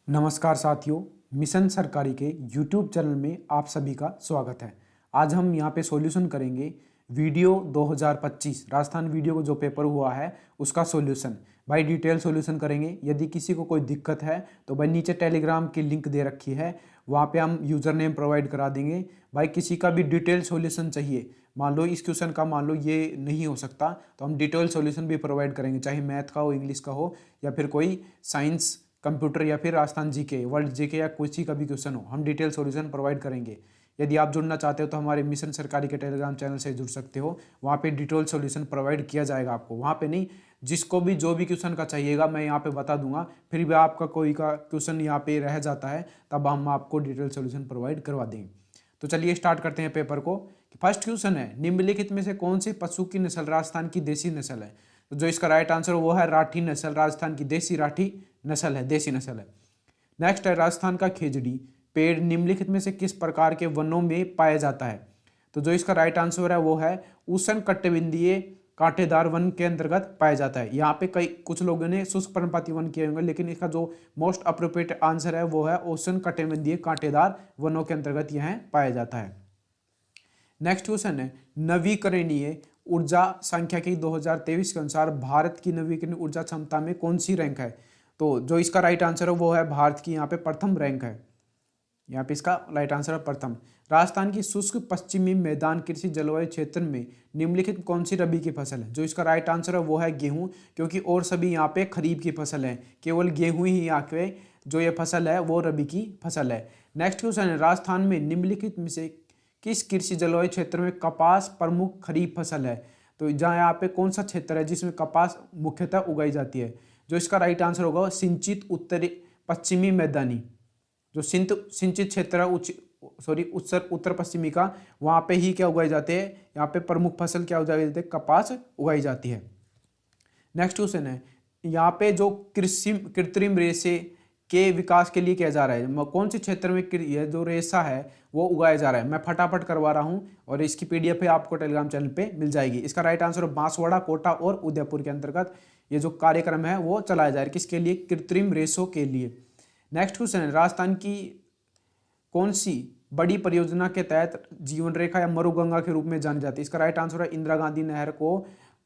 नमस्कार साथियों, मिशन सरकारी के YouTube चैनल में आप सभी का स्वागत है। आज हम यहाँ पे सॉल्यूशन करेंगे वीडियो 2025 राजस्थान वीडियो को जो पेपर हुआ है उसका सॉल्यूशन। भाई डिटेल सॉल्यूशन करेंगे। यदि किसी को कोई दिक्कत है तो भाई नीचे टेलीग्राम की लिंक दे रखी है, वहाँ पे हम यूज़र नेम प्रोवाइड करा देंगे। भाई किसी का भी डिटेल सॉल्यूशन चाहिए, मान लो इस क्वेश्चन का मान लो ये नहीं हो सकता तो हम डिटेल सॉल्यूशन भी प्रोवाइड करेंगे, चाहे मैथ का हो, इंग्लिश का हो या फिर कोई साइंस, कंप्यूटर या फिर राजस्थान जीके, वर्ल्ड जीके या किसी का भी क्वेश्चन हो, हम डिटेल सॉल्यूशन प्रोवाइड करेंगे। यदि आप जुड़ना चाहते हो तो हमारे मिशन सरकारी के टेलीग्राम चैनल से जुड़ सकते हो। वहाँ पे डिटेल सॉल्यूशन प्रोवाइड किया जाएगा आपको। वहाँ पे नहीं, जिसको भी जो भी क्वेश्चन का चाहिएगा मैं यहाँ पे बता दूंगा। फिर भी आपका कोई का क्वेश्चन यहाँ पे रह जाता है तब हम आपको डिटेल सॉल्यूशन प्रोवाइड करवा देंगे। तो चलिए स्टार्ट करते हैं पेपर को। फर्स्ट क्वेश्चन है, निम्नलिखित में से कौन से पशु की नस्ल राजस्थान की देसी नस्ल है? तो जो इसका राइट आंसर वो है राठी नस्ल, राजस्थान की देसी राठी नस्ल है, देसी नस्ल है। नेक्स्ट है, राजस्थान का खेजड़ी पेड़ निम्नलिखित में से किस प्रकार के वनों में पाया जाता है? तो जो इसका राइट आंसर है वो है उष्ण कटिबंधीय कांटेदार वन के अंतर्गत पाया जाता है। यहाँ पे कई कुछ लोगों ने शुष्क पर्णपाती वन किए होंगे, लेकिन इसका जो मोस्ट अप्रोप्रिएट आंसर है वो है उष्ण कटिबंधीय कांटेदार वनों के अंतर्गत यह पाया जाता है। नेक्स्ट क्वेश्चन है, नवीकरणीय ऊर्जा सांख्यिकी 2023 के अनुसार भारत की नवीकरणीय ऊर्जा क्षमता में कौन सी रैंक है? तो जो इसका राइट आंसर है वो है भारत की यहाँ पे प्रथम रैंक है। यहाँ पे इसका राइट आंसर है प्रथम। राजस्थान की शुष्क पश्चिमी मैदान कृषि जलवायु क्षेत्र में निम्नलिखित कौन सी रबी की फसल है? जो इसका राइट आंसर है वो है गेहूं, क्योंकि और सभी यहाँ पे खरीफ की फसल है, केवल गेहूं ही यहाँ पे जो ये फसल है वो रबी की फसल है। नेक्स्ट क्वेश्चन है, राजस्थान में निम्नलिखित में से किस कृषि जलवायु क्षेत्र में कपास प्रमुख खरीफ फसल है? तो जहाँ यहाँ पे कौन सा क्षेत्र है जिसमें कपास मुख्यतः उगाई जाती है? जो इसका राइट आंसर होगा सिंचित उत्तरी पश्चिमी मैदानी, जो सिंचित क्षेत्र है उत्तर पश्चिमी का, वहाँ पे ही क्या उगाई जाते हैं, यहाँ पे प्रमुख फसल क्या उगाई जाती है, कपास उगाई जाती है। नेक्स्ट क्वेश्चन है, यहाँ पे जो कृत्रिम रेशे के विकास के लिए किया जा रहा है, कौन से क्षेत्र में यह जो रेशा है वो उगाया जा रहा है? मैं फटाफट करवा रहा हूँ और इसकी पीडीएफ आपको टेलीग्राम चैनल पे मिल जाएगी। इसका राइट आंसर है बांसवाड़ा, कोटा और उदयपुर के अंतर्गत ये जो कार्यक्रम है वो चलाया जा रहा है। किसके लिए? कृत्रिम रेशों के लिए। नेक्स्ट क्वेश्चन है, राजस्थान की कौन सी बड़ी परियोजना के तहत जीवन रेखा या मरुगंगा के रूप में जानी जाती है? इसका राइट आंसर है इंदिरा गांधी नहर को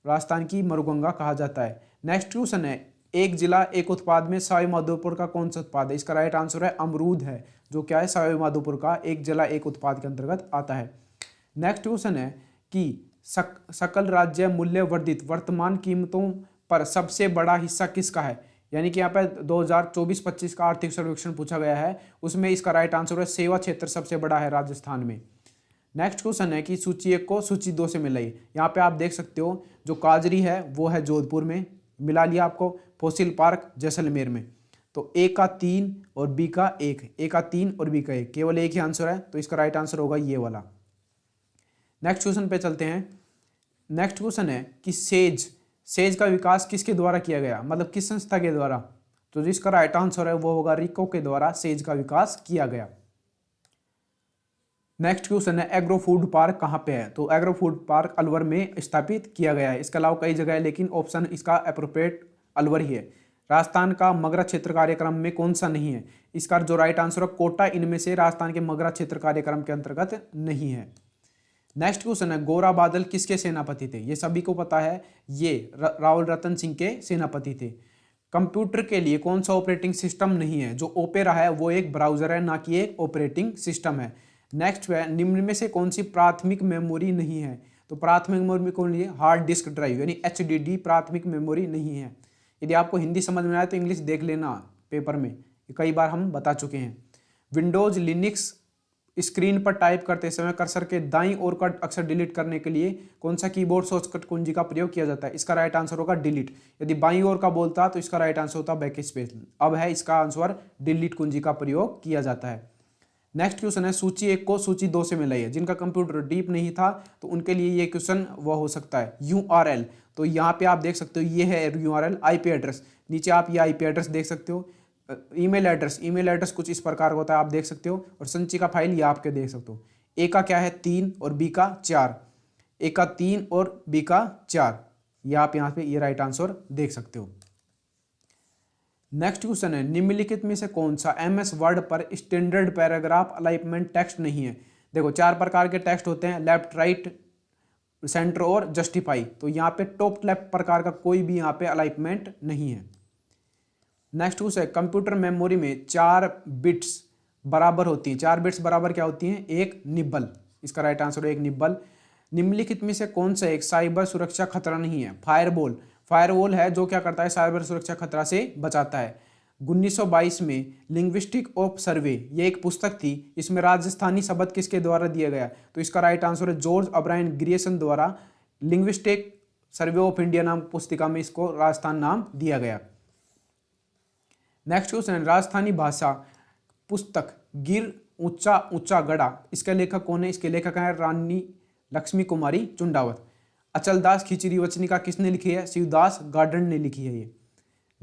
राजस्थान की मरुगंगा कहा जाता है। नेक्स्ट क्वेश्चन है, एक जिला एक उत्पाद में सवाई माधोपुर का कौन सा उत्पाद है? इसका राइट आंसर है अमरूद है, जो क्या है सवाई माधोपुर का एक जिला एक उत्पाद के अंतर्गत आता है। नेक्स्ट क्वेश्चन है कि सकल राज्य मूल्य वर्धित वर्तमान कीमतों पर सबसे बड़ा हिस्सा किसका है? यानी कि यहाँ पे 2024-25 का आर्थिक सर्वेक्षण पूछा गया है, उसमें इसका राइट आंसर है सेवा क्षेत्र सबसे बड़ा है राजस्थान में। नेक्स्ट क्वेश्चन है कि सूची 1 को सूची 2 से मिलाइए। यहाँ पे आप देख सकते हो जो काजरी है वो है जोधपुर में, मिला लिया आपको, फोसिल पार्क जैसलमेर में। तो ए का 3 और बी का 1, ए का 3 और बी का 1, केवल एक ही आंसर है, तो इसका राइट आंसर होगा ये वाला। नेक्स्ट क्वेश्चन पे चलते हैं। नेक्स्ट क्वेश्चन है कि सेज का विकास किसके द्वारा किया गया, मतलब किस संस्था के द्वारा? तो जिसका राइट आंसर है वो होगा रिको के द्वारा सेज का विकास किया गया। नेक्स्ट क्वेश्चन है, एग्रो फूड पार्क कहाँ पे है? तो एग्रो फूड पार्क अलवर में स्थापित किया गया है। इसके अलावा कई जगह है, लेकिन ऑप्शन इसका अप्रोप्रिएट अलवर ही है। राजस्थान का मगरा क्षेत्र कार्यक्रम में कौन सा नहीं है? इसका जो राइट आंसर है कोटा इनमें से राजस्थान के मगरा क्षेत्र कार्यक्रम के अंतर्गत नहीं है। नेक्स्ट क्वेश्चन है, गोरा बादल किसके सेनापति थे? ये सभी को पता है, ये रावल रतन सिंह के सेनापति थे। कंप्यूटर के लिए कौन सा ऑपरेटिंग सिस्टम नहीं है? जो ओपेरा है वो एक ब्राउजर है, ना कि एक ऑपरेटिंग सिस्टम है। नेक्स्ट है, निम्न में से कौन सी प्राथमिक मेमोरी नहीं है? तो प्राथमिक मेमोरी कौन है? हार्ड डिस्क ड्राइव यानी HDD प्राथमिक मेमोरी नहीं है। यदि आपको हिंदी समझ में आए तो इंग्लिश देख लेना पेपर में, कई बार हम बता चुके हैं। विंडोज लिनक्स स्क्रीन पर टाइप करते समय कर्सर के दाईं ओर का अक्षर डिलीट करने के लिए कौन सा कीबोर्ड शॉर्टकट कुंजी का प्रयोग किया जाता है? इसका राइट आंसर होगा डिलीट। यदि बाईं ओर का बोलता तो इसका राइट आंसर होता बैक स्पेस। अब है इसका आंसर डिलीट कुंजी का प्रयोग किया जाता है। नेक्स्ट क्वेश्चन है, सूची 1 को सूची 2 से मिलाइए। जिनका कंप्यूटर डीप नहीं था तो उनके लिए ये क्वेश्चन वह हो सकता है। URL, तो यहाँ पे आप देख सकते हो ये है URL IP एड्रेस, नीचे आप ये IP एड्रेस देख सकते हो। ईमेल एड्रेस कुछ इस प्रकार का होता है, आप देख सकते हो। और संचिका फाइल ये आपके देख सकते हो। ए का क्या है 3 और बी का 4, ए का 3 और बी का 4, ये आप यहाँ पे ये राइट आंसर देख सकते हो। नेक्स्ट क्वेश्चन है, निम्नलिखित में से कौन सा MS वर्ड पर स्टैंडर्ड पैराग्राफ अलाइनमेंट टेक्स्ट नहीं है। देखो 4 प्रकार के टेक्स्ट होते हैं, लेफ्ट, राइट, सेंटर और जस्टिफाई। तो यहाँ पे टॉप लेफ्ट प्रकार का कोई भी यहाँ पे अलाइनमेंट नहीं है। नेक्स्ट क्वेश्चन है, कंप्यूटर मेमोरी में 4 बिट्स बराबर होती हैं। 4 बिट्स बराबर क्या होती हैं? एक निब्बल। इसका राइट आंसर है एक निब्बल। निम्नलिखित में से कौन सा एक साइबर सुरक्षा खतरा नहीं है? फायरवॉल। फायरवॉल है जो क्या करता है? साइबर सुरक्षा खतरा से बचाता है। 1922 में लिंग्विस्टिक ऑफ सर्वे, ये एक पुस्तक थी, इसमें राजस्थानी शब्द किसके द्वारा दिया गया? तो इसका राइट आंसर है जॉर्ज अब्रायन ग्रियर्सन द्वारा लिंग्विस्टिक सर्वे ऑफ इंडिया नाम पुस्तिका में इसको राजस्थान नाम दिया गया। नेक्स्ट क्वेश्चन है, राजस्थानी भाषा पुस्तक गिर ऊंचा ऊंचा गढ़ा, इसका लेखक कौन है? इसके लेखक है रानी लक्ष्मी कुमारी चुंडावत। अचलदास खिचड़ी वचनिका किसने लिखी है? शिवदास गार्डन ने लिखी है ये।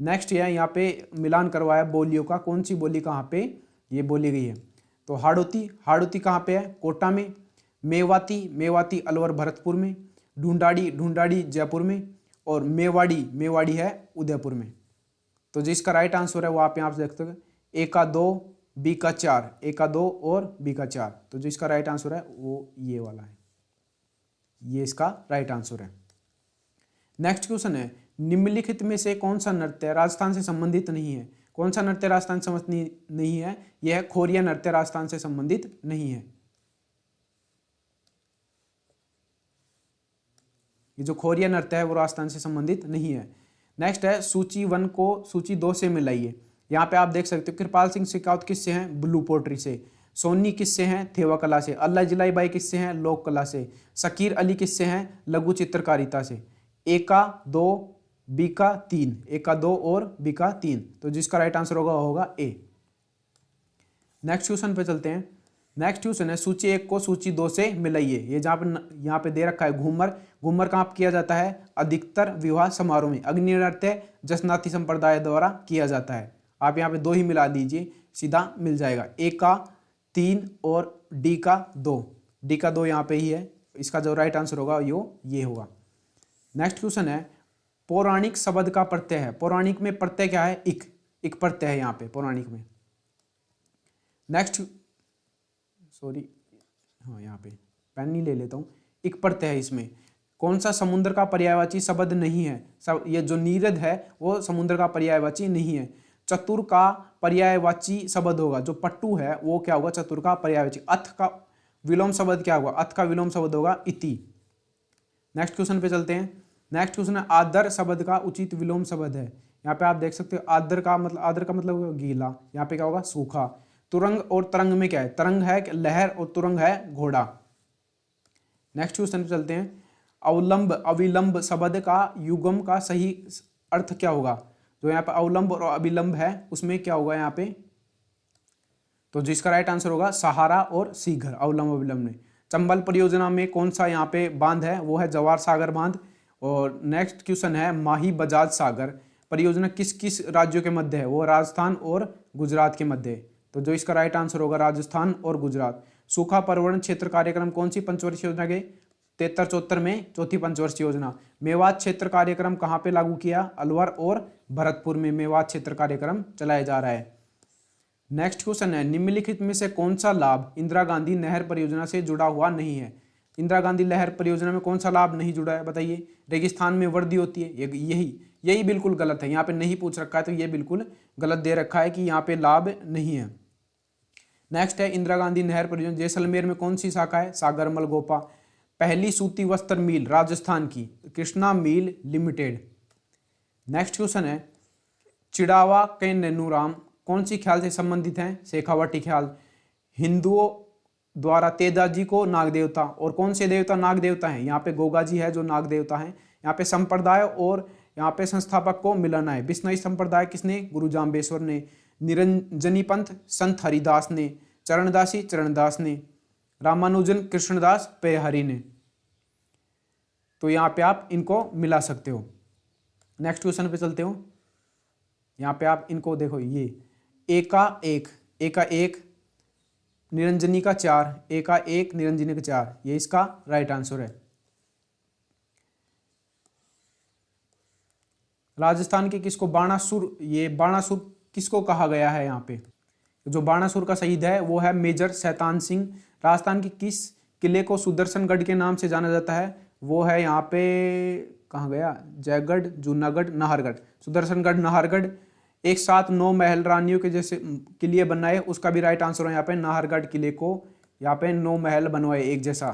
नेक्स्ट है, यहाँ पे मिलान करवाया बोलियों का, कौन सी बोली कहाँ पे ये बोली गई है? तो हाड़ौती, हाड़ौती कहाँ पे है? कोटा में। मेवाती, मेवाती अलवर भरतपुर में। ढूंढाड़ी, ढूंढाड़ी जयपुर में। और मेवाड़ी, मेवाड़ी है उदयपुर में। तो जिसका राइट आंसर है वो आप यहाँ पे देख सकते हो, ए का 2, बी का 4, ए का 2 और बी का 4। तो जो इसका राइट आंसर है वो ये वाला है, ये इसका राइट आंसर है। नेक्स्ट क्वेश्चन है, निम्नलिखित में से कौन सा नृत्य राजस्थान से संबंधित नहीं है? कौन सा नृत्य राजस्थान से संबंधित नहीं है? यह है खोरिया नृत्य, राजस्थान से संबंधित नहीं है। ये जो खोरिया नृत्य है वो राजस्थान से संबंधित नहीं है। नेक्स्ट है, सूची 1 को सूची 2 से मिलाइए। यहाँ पे आप देख सकते हो, कृपाल सिंह शेखावत किससे हैं? ब्लू पोट्री से। सोनी किससे हैं? थेवा कला से। अल्लाह जिलाई बाई किससे हैं? लोक कला से। शकीर अली किससे हैं? लघु चित्रकारिता से। ए का 2, बी का 3, ए का 2 और बी का 3। तो जिसका राइट आंसर होगा ए। नेक्स्ट क्वेश्चन पे चलते हैं। नेक्स्ट क्वेश्चन है, सूची 1 को सूची 2 से मिलाइए। ये जहाँ पे यहाँ पे दे रखा है घूमर, घूमर कहाँ किया जाता है? अधिकतर विवाह समारोह में। अग्नि नृत्य जसनाती संप्रदाय द्वारा किया जाता है। आप यहाँ पे 2 ही मिला दीजिए, सीधा मिल जाएगा। ए का 3 और डी का 2, डी का 2 यहाँ पे ही है। इसका जो राइट आंसर होगा ये होगा। नेक्स्ट क्वेश्चन है, पौराणिक शब्द का प्रत्यय है। पौराणिक में प्रत्यय क्या है? इक प्रत्यय है यहाँ पे पौराणिक में। नेक्स्ट, सॉरी, हाँ यहाँ पे पेन ही ले लेता हूँ। इक प्रत्यय है इसमें। कौन सा समुद्र का पर्यायवाची शब्द नहीं है? सब ये जो नीरद है वो समुद्र का पर्यायवाची नहीं है। चतुर का पर्यायवाची शब्द होगा, जो पट्टू है वो क्या होगा? चतुर का पर्यायवाची। अथ का विलोम शब्द क्या होगा? अथ का विलोम शब्द होगा इति। नेक्स्ट क्वेश्चन पे चलते हैं। नेक्स्ट क्वेश्चन है, आदर शब्द का उचित विलोम शब्द है। यहाँ पे आप देख सकते हो, आदर का मतलब गीला, यहाँ पे क्या होगा? सूखा। तुरंग और तरंग में क्या है? तरंग है लहर और तुरंग है घोड़ा। नेक्स्ट क्वेश्चन पे चलते हैं, अवलंब अविलंब शब्द का युग्म का सही अर्थ क्या होगा? जो यहाँ पे अवलंब और अविलंब है उसमें क्या होगा यहाँ पे? तो जिसका राइट आंसर होगा सहारा और शीघ्र, अवलंब अविलंब में। चंबल परियोजना में कौन सा यहाँ पे बांध है? वो है जवाहर सागर बांध। और नेक्स्ट क्वेश्चन है, माही बजाज सागर परियोजना किस किस राज्यों के मध्य है? वो राजस्थान और गुजरात के मध्य है। तो जो इसका राइट आंसर होगा राजस्थान और गुजरात। सूखा पर्यावरण क्षेत्र कार्यक्रम कौन सी पंचवर्षीय योजना के? 73-74 में चौथी पंचवर्षीय योजना। मेवात क्षेत्र कार्यक्रम कहाँ पे लागू किया? अलवर और भरतपुर में मेवात क्षेत्र कार्यक्रम चलाया जा रहा है। नेक्स्ट क्वेश्चन है, निम्नलिखित में से कौन सा लाभ इंदिरा गांधी नहर परियोजना से जुड़ा हुआ नहीं है? इंदिरा गांधी नहर परियोजना में कौन सा लाभ नहीं जुड़ा है? बताइए। रेगिस्तान में वर्दी होती है, यही बिल्कुल गलत है। यहाँ पे नहीं पूछ रखा है तो ये बिल्कुल गलत दे रखा है कि यहाँ पे लाभ नहीं है। नेक्स्ट है, इंदिरा गांधी नहर परियोजना जैसलमेर में कौन सी शाखा है? सागर मलगोपा। पहली सूती वस्त्र मिल राजस्थान की Krishna mill limited. Next question है, चिड़ावा के नैनूराम कौन सी ख्याल से संबंधित हैं? शेखावटी ख्याल। हिंदुओं द्वारा तेजा जी को नाग देवता, और कौन से देवता नाग देवता हैं? यहाँ पे गोगा जी है जो नाग देवता हैं। यहाँ पे संप्रदाय और यहाँ पे संस्थापक को मिलाना है। बिश्नोई संप्रदाय किसने? गुरु जाम्बेश्वर ने। निरंजनी पंथ संत हरिदास ने। चरणदासी चरणदास ने। रामानुजन कृष्णदास पेहरी ने। तो यहाँ पे आप इनको मिला सकते हो। नेक्स्ट क्वेश्चन पे चलते हो। यहाँ पे आप इनको देखो, ये ए का 1 निरंजनी का 4, ए का 1 निरंजनी का 4, ये इसका राइट आंसर है। राजस्थान के किसको बाणासुर, ये बाणासुर किसको कहा गया है यहाँ पे? जो बाणासुर का शहीद है वो है मेजर शैतान सिंह। राजस्थान के किस किले को सुदर्शनगढ़ के नाम से जाना जाता है? वो है यहाँ पे, कहाँ गया, जयगढ़, जूनागढ़, नाहरगढ़। सुदर्शनगढ़, नाहरगढ़। एक साथ 9 महल रानियों के जैसे किले बनाए, उसका भी राइट आंसर है यहाँ पे नाहरगढ़ किले को यहाँ पे 9 महल बनवाए एक जैसा।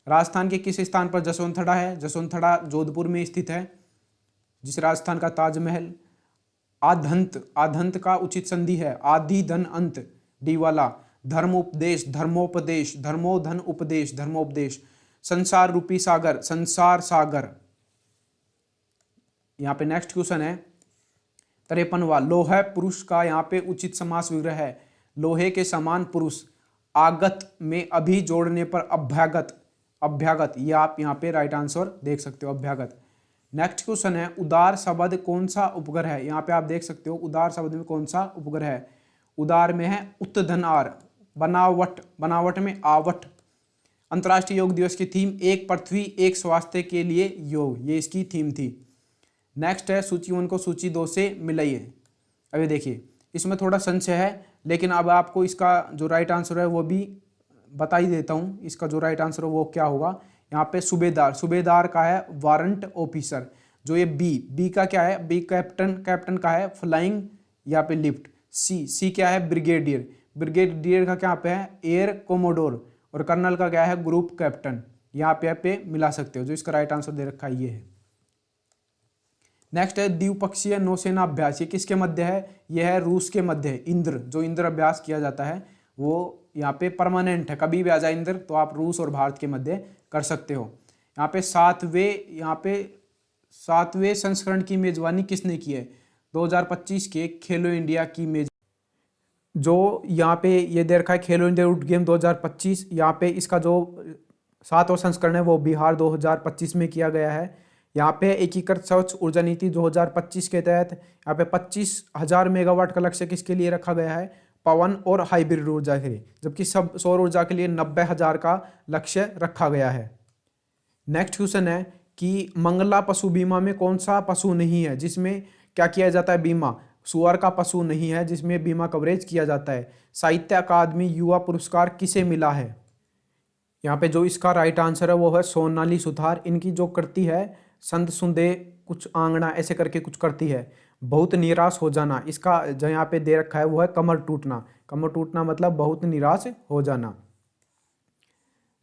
राजस्थान के किस स्थान पर जसवंतड़ा है? जसवंतड़ा जोधपुर में स्थित है। जिस राजस्थान का ताजमहल। आधंत, आधंत का उचित संधि है आदि धन अंत, डी वाला। धर्म उपदेश, धर्मोपदेश, धर्मोधन उपदेश, धर्मोपदेश। संसार रूपी सागर, संसार सागर। यहाँ पे नेक्स्ट क्वेश्चन है 53वां, लोह पुरुष का यहाँ पे उचित समास विग्रह है। लोहे के समान पुरुष। आगत में अभी जोड़ने पर अभ्यागत, अभ्यागत, ये आप यहाँ पे राइट आंसर देख सकते हो, अभ्यागत। नेक्स्ट क्वेश्चन है उदार शब्द कौन सा उपग्रह है? यहाँ पे आप देख सकते हो उदार शब्द में कौन सा उपग्रह है। उदार में है उत्तधनार। बनावट, बनावट में आवट। अंतर्राष्ट्रीय योग दिवस की थीम एक पृथ्वी एक स्वास्थ्य के लिए योग, ये इसकी थीम थी। नेक्स्ट है सूची 1 को सूची 2 से मिलाइए। अभी देखिए इसमें थोड़ा संशय है, लेकिन अब आपको इसका जो राइट आंसर है वो भी बता ही देता हूँ। इसका जो राइट आंसर है वो क्या होगा? यहाँ पे सूबेदार, सूबेदार का है वारंट ऑफिसर। जो ये बी का क्या है? बी कैप्टन, कैप्टन का है फ्लाइंग यहाँ पे लिफ्ट। सी क्या है? ब्रिगेडियर, ब्रिगेडियर का क्या पे है? Air commodore. और कर्नल का क्या है? Group captain. यहाँ पे मिला सकते हो। जो इसका राइट आंसर दे रखा है ये है। नेक्स्ट है द्विपक्षीय नौसेना अभ्यास, ये किसके मध्य है? यह है रूस के मध्य है। इंद्र, जो इंद्र अभ्यास किया जाता है वो यहाँ पे परमानेंट है, कभी भी आ जाए इंद्र तो आप रूस और भारत के मध्य कर सकते हो। यहाँ पे सातवें संस्करण की मेजबानी किसने की है? 2025 के खेलो इंडिया की मेज, जो यहाँ पे ये दे रखा है खेलो इंडिया यूथ गेम 2025। यहाँ पे इसका जो 7वां संस्करण है वो बिहार 2025 में किया गया है। यहाँ पे एकीकृत स्वच्छ ऊर्जा नीति 2025 के तहत यहाँ पे 25,000 मेगावाट का लक्ष्य किसके लिए रखा गया है? पवन और हाइब्रिड ऊर्जा के लिए, जबकि सब सौर ऊर्जा के लिए 90,000 का लक्ष्य रखा गया है। नेक्स्ट क्वेश्चन है कि मंगला पशु बीमा में कौन सा पशु नहीं है जिसमें क्या किया जाता है बीमा? सुअर का पशु नहीं है जिसमें बीमा कवरेज किया जाता है। साहित्य अकादमी युवा पुरस्कार किसे मिला है? यहाँ पे जो इसका राइट आंसर है वो है सोनाली सुथार। इनकी जो कृति है संत सुंदे कुछ आंगना ऐसे करके कुछ करती है। बहुत निराश हो जाना, इसका जो यहाँ पे दे रखा है वो है कमर टूटना। कमर टूटना मतलब बहुत निराश हो जाना।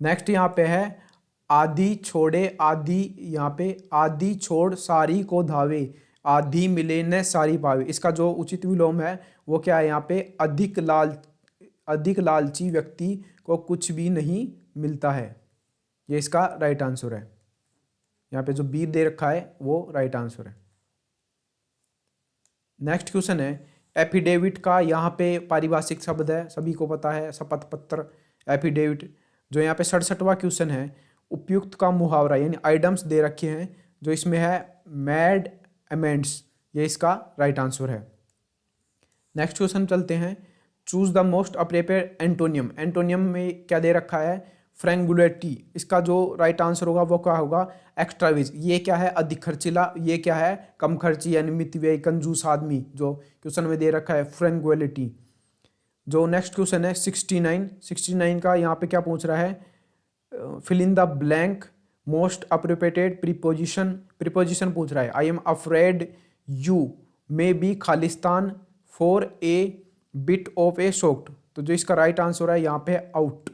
नेक्स्ट यहाँ पे है आधी छोड़े आधी, यहाँ पे आधी छोड़ सारी को धावे, आधी मिले न सारी पावे। इसका जो उचित विलोम है वो क्या है? यहाँ पे अधिक लालची व्यक्ति को कुछ भी नहीं मिलता है, ये इसका राइट आंसर है। यहाँ पे जो बी दे रखा है वो राइट आंसर है। नेक्स्ट क्वेश्चन है एफिडेविट का यहाँ पे पारिभाषिक शब्द है, सभी को पता है, शपथ पत्र, एफिडेविट। जो यहाँ पे 67वां क्वेश्चन है उपयुक्त का मुहावरा, यानी आइडम्स दे रखे हैं। जो इसमें है मैड अमेंड्स, ये इसका राइट आंसर है। नेक्स्ट क्वेश्चन चलते हैं choose the most appropriate antonym. Antonym में क्या दे रखा है? फ्रैंगुलरिटी। इसका जो राइट आंसर होगा वो क्या होगा? एक्स्ट्राविज। ये क्या है? अधिक खर्चीला। ये क्या है? कम खर्ची यानी मितव्ययी कंजूस आदमी। जो क्वेश्चन में दे रखा है फ्रैंगुलरिटी। जो नेक्स्ट क्वेश्चन है 69 का यहाँ पे क्या पूछ रहा है? Fill in the blank most appropriate preposition. Preposition पूछ रहा है। I am afraid you may be खालिस्तान for a bit of a shocked. तो जो इसका राइट आंसर है यहाँ पे आउट।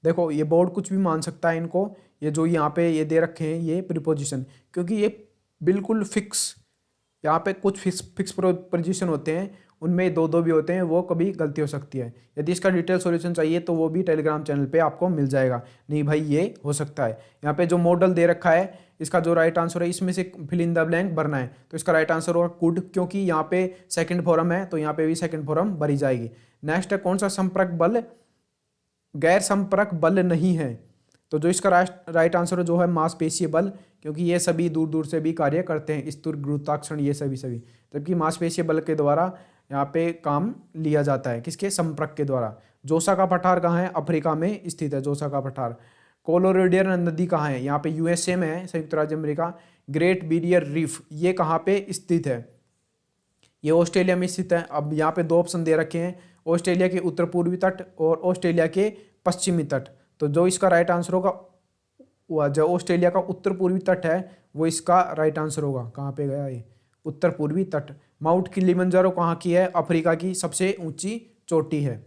देखो ये बोर्ड कुछ भी मान सकता है इनको, ये जो यहाँ पे ये दे रखे हैं ये प्रीपोजिशन, क्योंकि ये बिल्कुल फिक्स, यहाँ पे कुछ फिक्स प्रीपोजिशन होते हैं, उनमें दो भी होते हैं, वो कभी गलती हो सकती है। यदि इसका डिटेल सॉल्यूशन चाहिए तो वो भी टेलीग्राम चैनल पे आपको मिल जाएगा। नहीं भाई ये हो सकता है। यहाँ पे जो मॉडल दे रखा है इसका जो राइट आंसर है इसमें से फिल इन द ब्लैंक भरना है, तो इसका राइट आंसर होगा कुड, क्योंकि यहाँ पे सेकंड फॉरम है तो यहाँ पे भी सेकंड फॉरम भरी जाएगी। नेक्स्ट है कौन सा संपर्क बल गैर संपर्क बल नहीं है? तो जो इसका राइट आंसर जो है मांसपेशीय बल, क्योंकि ये सभी दूर दूर से भी कार्य करते हैं, स्थिर गुरुत्वाकर्षण ये सभी जबकि मांसपेशीय बल के द्वारा यहाँ पे काम लिया जाता है, किसके? संपर्क के द्वारा। जोसा का पठार कहाँ है? अफ्रीका में स्थित है जोसा का पठार। कोलोराडो नदी कहाँ है? यहाँ पे यूएसए में है, संयुक्त राज्य अमेरिका। ग्रेट बैरियर रीफ ये कहाँ पे स्थित है? ये ऑस्ट्रेलिया में स्थित है। अब यहाँ पे 2 ऑप्शन दे रखे हैं, ऑस्ट्रेलिया के उत्तर पूर्वी तट और ऑस्ट्रेलिया के पश्चिमी तट। तो जो इसका राइट आंसर होगा वह जो ऑस्ट्रेलिया का उत्तर पूर्वी तट है वो इसका राइट आंसर होगा। कहाँ पे गया ये? उत्तर पूर्वी तट। माउंट किलिमंजारो कहाँ की है? अफ्रीका की सबसे ऊंची चोटी है।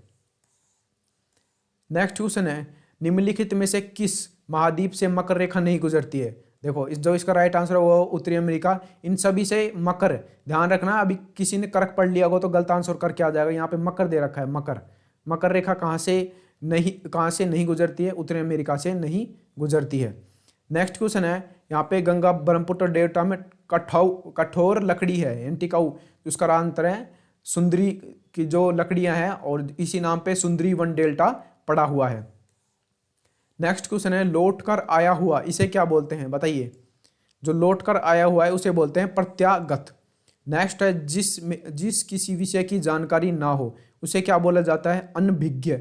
नेक्स्ट क्वेश्चन है, निम्नलिखित में से किस महाद्वीप से मकर रेखा नहीं गुजरती है? देखो जो इसका राइट आंसर है वो उत्तरी अमेरिका। इन सभी से मकर, ध्यान रखना अभी किसी ने करक पढ़ लिया होगा तो गलत आंसर करके आ जाएगा। यहाँ पे मकर दे रखा है, मकर रेखा कहाँ से नहीं गुजरती है? उत्तरी अमेरिका से नहीं गुजरती है। नेक्स्ट क्वेश्चन है, यहाँ पे गंगा ब्रह्मपुत्र डेल्टा में कठोर लकड़ी है यानी टिकाऊ, उसका आंसर है सुंदरी की जो लकड़ियां हैं और इसी नाम पे सुंदरी वन डेल्टा पड़ा हुआ है। नेक्स्ट क्वेश्चन है, लौट कर आया हुआ इसे क्या बोलते हैं? बताइए। जो लौट कर आया हुआ है उसे बोलते हैं प्रत्यागत। नेक्स्ट है, जिस किसी विषय की जानकारी ना हो उसे क्या बोला जाता है? अनभिज्ञ।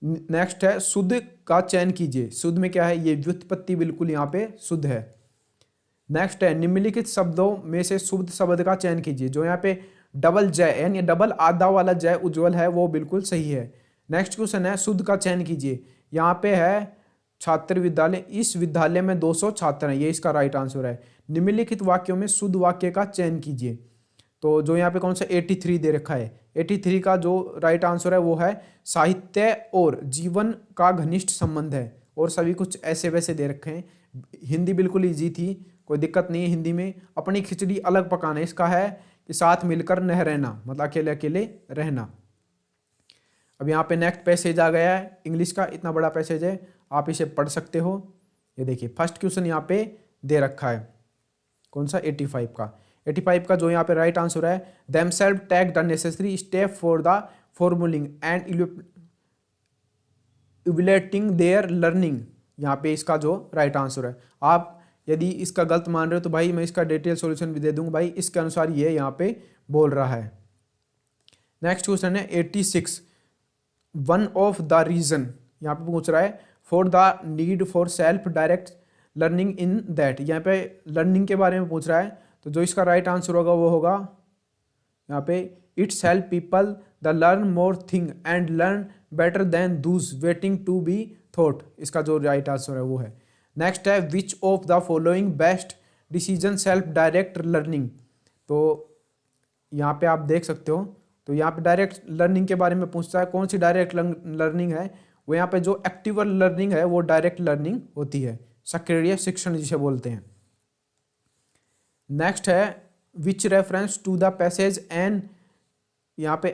नेक्स्ट है, शुद्ध का चयन कीजिए। शुद्ध में क्या है? ये व्युत्पत्ति बिल्कुल यहाँ पे शुद्ध है। नेक्स्ट है, निम्नलिखित शब्दों में से शुद्ध शब्द का चयन कीजिए। जो यहाँ पे डबल जय यानी डबल आधा वाला जय उज्जवल है वो बिल्कुल सही है। नेक्स्ट क्वेश्चन है, शुद्ध का चयन कीजिए। यहाँ पे है छात्र विद्यालय, इस विद्यालय में 200 छात्र हैं, ये इसका राइट आंसर है। निम्नलिखित वाक्यों में शुद्ध वाक्य का चयन कीजिए। तो जो यहाँ पे कौन सा 83 दे रखा है, 83 का जो राइट आंसर है वो है साहित्य और जीवन का घनिष्ठ संबंध है। और सभी कुछ ऐसे वैसे दे रखे हैं। हिंदी बिल्कुल ईजी थी, कोई दिक्कत नहीं है हिंदी में। अपनी खिचड़ी अलग पकाना, इसका है कि साथ मिलकर न रहना, मतलब अकेले अकेले रहना। अब यहाँ पे नेक्स्ट पैसेज आ गया है इंग्लिश का, इतना बड़ा पैसेज है, आप इसे पढ़ सकते हो। ये देखिए फर्स्ट क्वेश्चन यहाँ पे दे रखा है, कौन सा 85 का जो यहाँ पे राइट आंसर है, themselves take the necessary step for the formulating and evaluating their learning. यहाँ पे इसका जो राइट आंसर है, आप यदि इसका गलत मान रहे हो तो भाई मैं इसका डिटेल सॉल्यूशन भी दे दूंगा भाई, इसके अनुसार ये यहाँ पे बोल रहा है। नेक्स्ट क्वेश्चन है 86, वन ऑफ द रीजन यहाँ पे पूछ रहा है for the need for self direct learning in that. यहाँ पे लर्निंग के बारे में पूछ रहा है, तो जो इसका राइट आंसर होगा वो होगा यहाँ पे it's help people the learn more thing and learn better than those waiting to be thought. इसका जो राइट आंसर है वो है। नेक्स्ट है, which of the following best decision self direct learning. तो यहाँ पे आप देख सकते हो, तो यहाँ पे डायरेक्ट लर्निंग के बारे में पूछता है, कौन सी डायरेक्ट लर्निंग है? वो यहाँ पे जो एक्टिव लर्निंग है वो डायरेक्ट लर्निंग होती है, सक्रिय शिक्षण जिसे बोलते हैं। नेक्स्ट है, which reference to the passage and यहाँ पे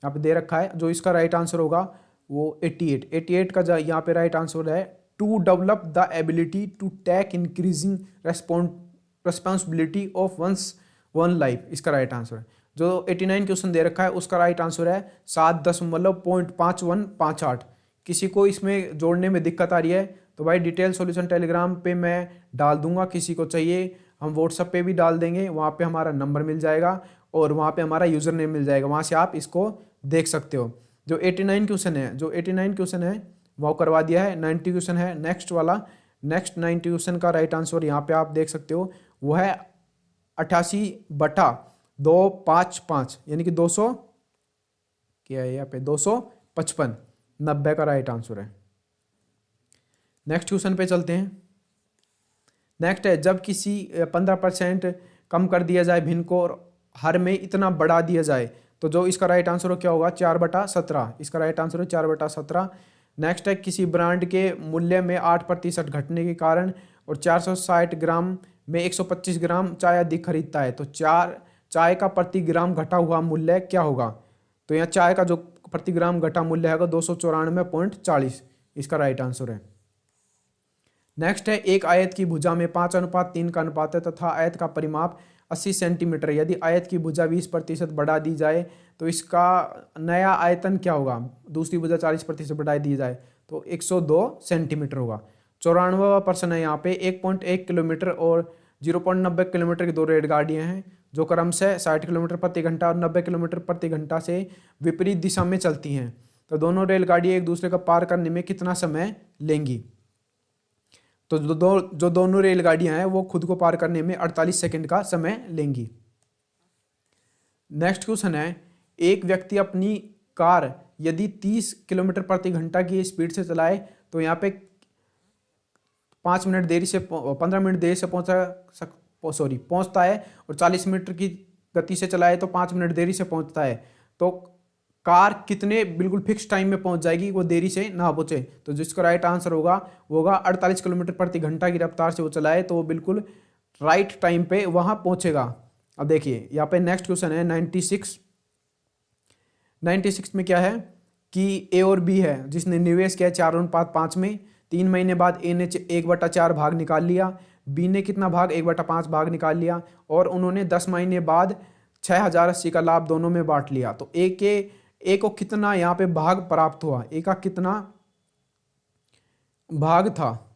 यहाँ पे दे रखा है, जो इसका राइट आंसर होगा वो 88 का यहाँ पे राइट आंसर है to develop the ability to take increasing responsibility of one life. इसका राइट आंसर है। जो 89 क्वेश्चन दे रखा है उसका राइट आंसर है 7.5158। किसी को इसमें जोड़ने में दिक्कत आ रही है तो भाई डिटेल सॉल्यूशन टेलीग्राम पे मैं डाल दूंगा, किसी को चाहिए हम व्हाट्सएप पे भी डाल देंगे, वहाँ पे हमारा नंबर मिल जाएगा और वहाँ पे हमारा यूज़र नेम मिल जाएगा, वहाँ से आप इसको देख सकते हो। जो 89 क्वेश्चन है वो करवा दिया है। 90 क्वेश्चन है नेक्स्ट वाला, नेक्स्ट 90 क्वेश्चन का राइट आंसर यहाँ पे आप देख सकते हो वो है 88/255 यानी कि 200 क्या है यहाँ पे 255, 90 का राइट आंसर है। नेक्स्ट क्वेश्चन पे चलते हैं। नेक्स्ट है, जब किसी 15% कम कर दिया जाए भिन्न को और हर में इतना बढ़ा दिया जाए तो जो इसका राइट आंसर हो क्या होगा? 4/17। इसका राइट आंसर है 4/17। नेक्स्ट है, किसी ब्रांड के मूल्य में 8% घटने के कारण और 460 ग्राम में 125 ग्राम चाय अधिक खरीदता है तो चाय का प्रति ग्राम घटा हुआ मूल्य क्या होगा? तो यहाँ चाय का जो प्रति ग्राम घटा मूल्य है 294.40। इसका राइट आंसर है। नेक्स्ट है, एक आयत की भुजा में 5:3 का अनुपात है तथा आयत का परिमाप 80 सेंटीमीटर। यदि आयत की भुजा 20% बढ़ा दी जाए तो इसका नया आयतन क्या होगा? दूसरी भुजा 40% बढ़ा दी जाए तो 102 सेंटीमीटर होगा। 94वां प्रश्न है यहाँ पे, 1.1 किलोमीटर और 0.90 किलोमीटर की 2 रेलगाड़ियाँ हैं जो क्रमशः 60 किलोमीटर प्रति घंटा और 90 किलोमीटर प्रति घंटा से विपरीत दिशा में चलती हैं तो दोनों रेलगाड़ियाँ एक दूसरे का पार करने में कितना समय लेंगी? तो जो दोनों रेलगाड़ियाँ हैं वो खुद को पार करने में 48 सेकंड का समय लेंगी। नेक्स्ट क्वेश्चन है, एक व्यक्ति अपनी कार यदि 30 किलोमीटर प्रति घंटा की स्पीड से चलाए तो यहाँ पे 15 मिनट देरी से पहुंचता है, और 40 मीटर की गति से चलाए तो 5 मिनट देरी से पहुंचता है। तो कार कितने बिल्कुल फिक्स टाइम में पहुंच जाएगी, वो देरी से ना पहुंचे? तो जिसका राइट आंसर होगा वो होगा 48 किलोमीटर प्रति घंटा की रफ्तार से वो चलाए तो वो बिल्कुल राइट टाइम पे वहां पहुंचेगा। अब देखिए यहाँ पे नेक्स्ट क्वेश्चन है 96 में क्या है कि ए और बी है जिसने निवेश किया 4:5 में। 3 महीने बाद ए ने 1/4 भाग निकाल लिया, बी ने कितना भाग 1/5 भाग निकाल लिया, और उन्होंने 10 महीने बाद 6080 का लाभ दोनों में बांट लिया। तो ए को कितना यहाँ पे भाग प्राप्त हुआ, ए का कितना भाग था?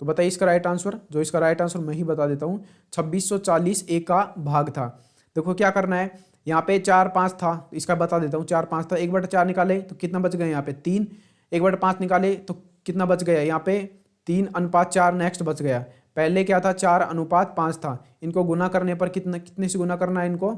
तो बताइए इसका राइट आंसर। जो इसका राइट आंसर मैं ही बता देता हूँ, 2640 ए का भाग था। देखो क्या करना है, यहाँ पे 4-5 था, इसका बता देता हूँ। 4-5 था, 1/4 निकाले तो कितना बच गया यहाँ पे 3, 1/5 निकाले तो कितना बच गया यहाँ पे 3:4 नेक्स्ट बच गया। पहले क्या था 4:5 था, इनको गुना करने पर कितने से गुना करना है इनको,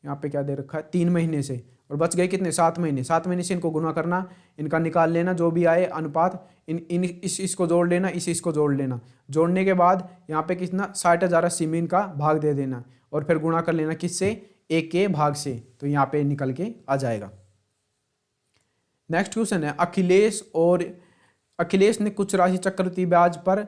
यहाँ पे क्या दे रखा है 3 महीने से, और बच गए कितने 7 महीने। 7 महीने से इनको गुना करना, इनका निकाल लेना जो भी आए अनुपात, इसको जोड़ लेना, इसको जोड़ लेना। जोड़ने के बाद यहाँ पे कितना 6080 में इनका भाग दे देना, और फिर गुणा कर लेना किससे, ए के भाग से, तो यहाँ पे निकल के आ जाएगा। नेक्स्ट क्वेश्चन है, अखिलेश ने कुछ राशि चक्रवृद्धि ब्याज पर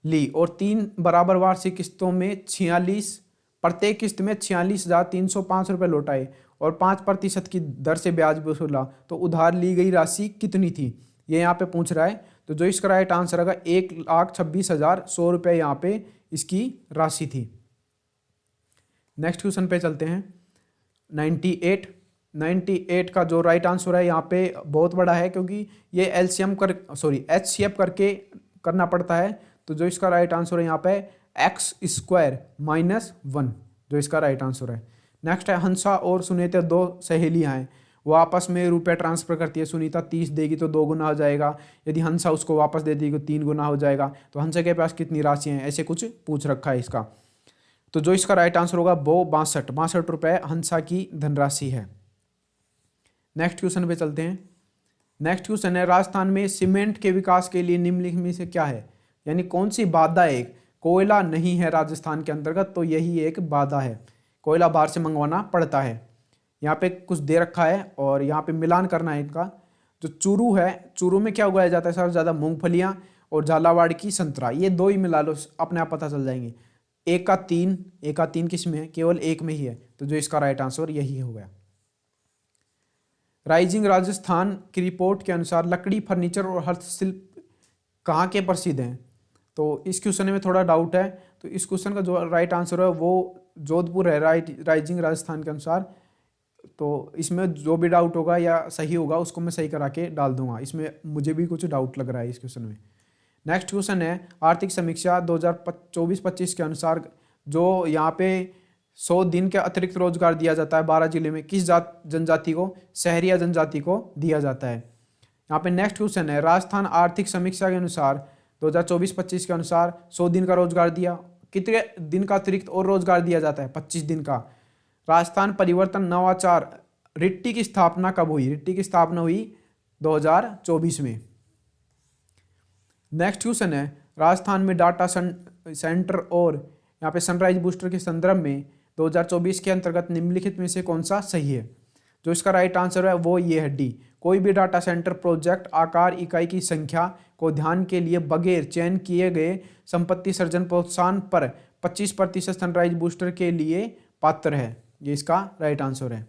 ली और 3 बराबर वार्षिक किस्तों में 46, प्रत्येक किस्त में 46,305 रुपये लौटाए और 5% की दर से ब्याज वसूला, तो उधार ली गई राशि कितनी थी, ये यहाँ पे पूछ रहा है। तो जो इसका राइट आंसर होगा 1,26,100 रुपये यहाँ पे इसकी राशि थी। नेक्स्ट क्वेश्चन पे चलते हैं। 98 का जो राइट आंसर है यहाँ पे बहुत बड़ा है, क्योंकि ये HCF करके करना पड़ता है। तो जो इसका राइट आंसर है यहाँ पे x² -1, जो इसका राइट आंसर है। नेक्स्ट है, हंसा और सुनीता 2 सहेलियां हैं, वो आपस में रुपए ट्रांसफर करती है। सुनीता 30 देगी तो 2 गुना हो जाएगा, यदि हंसा उसको वापस दे देगी तो 3 गुना हो जाएगा। तो हंसा के पास कितनी राशि हैं, ऐसे कुछ पूछ रखा है इसका। तो जो इसका राइट आंसर होगा वो 62 रुपये हंसा की धनराशि है। नेक्स्ट क्वेश्चन पे चलते हैं। नेक्स्ट क्वेश्चन है, राजस्थान में सीमेंट के विकास के लिए निम्नलिखित में से क्या है, यानी कौन सी बाधा है? कोयला नहीं है राजस्थान के अंतर्गत, तो यही एक बाधा है, कोयला बाहर से मंगवाना पड़ता है। यहाँ पे कुछ दे रखा है और यहाँ पे मिलान करना है इनका। जो चूरू है, चूरू में क्या उगाया जाता है सबसे ज़्यादा, मूंगफलियाँ, और झालावाड़ की संतरा, ये 2 ही मिला लो, अपने आप पता चल जाएंगे। एक का तीन किस में है, केवल एक में ही है, तो जो इसका राइट आंसर यही हो गया। राइजिंग राजस्थान की रिपोर्ट के अनुसार लकड़ी, फर्नीचर और हस्तशिल्प कहाँ के प्रसिद्ध हैं? तो इस क्वेश्चन में थोड़ा डाउट है, तो इस क्वेश्चन का जो राइट आंसर है वो जोधपुर है, राइजिंग राजस्थान के अनुसार। तो इसमें जो भी डाउट होगा या सही होगा उसको मैं सही करा के डाल दूंगा, इसमें मुझे भी कुछ डाउट लग रहा है इस क्वेश्चन में। नेक्स्ट क्वेश्चन है, आर्थिक समीक्षा 2024-25 के अनुसार जो यहाँ पे 100 दिन के अतिरिक्त रोजगार दिया जाता है 12 जिले में, किस जनजाति को, शहरी या जनजाति को दिया जाता है? यहाँ पे नेक्स्ट क्वेश्चन है, राजस्थान आर्थिक समीक्षा के अनुसार 2024-25 के अनुसार 100 दिन का रोजगार दिया, कितने दिन का अतिरिक्त और रोजगार दिया जाता है? 25 दिन का। राजस्थान परिवर्तन नवाचार रिट्टी की स्थापना कब हुई? रिट्टी की स्थापना हुई 2024 में। नेक्स्ट क्वेश्चन है, राजस्थान में डाटा सेंटर और यहाँ पे सनराइज बूस्टर के संदर्भ में 2024 के अंतर्गत निम्नलिखित में से कौन सा सही है? जो इसका राइट आंसर है वो ये है डी। कोई भी डाटा सेंटर प्रोजेक्ट आकार इकाई की संख्या को ध्यान के लिए बगैर चयन किए गए संपत्ति सर्जन प्रोत्साहन पर 25% सनराइज बूस्टर के लिए पात्र है, ये इसका राइट आंसर है।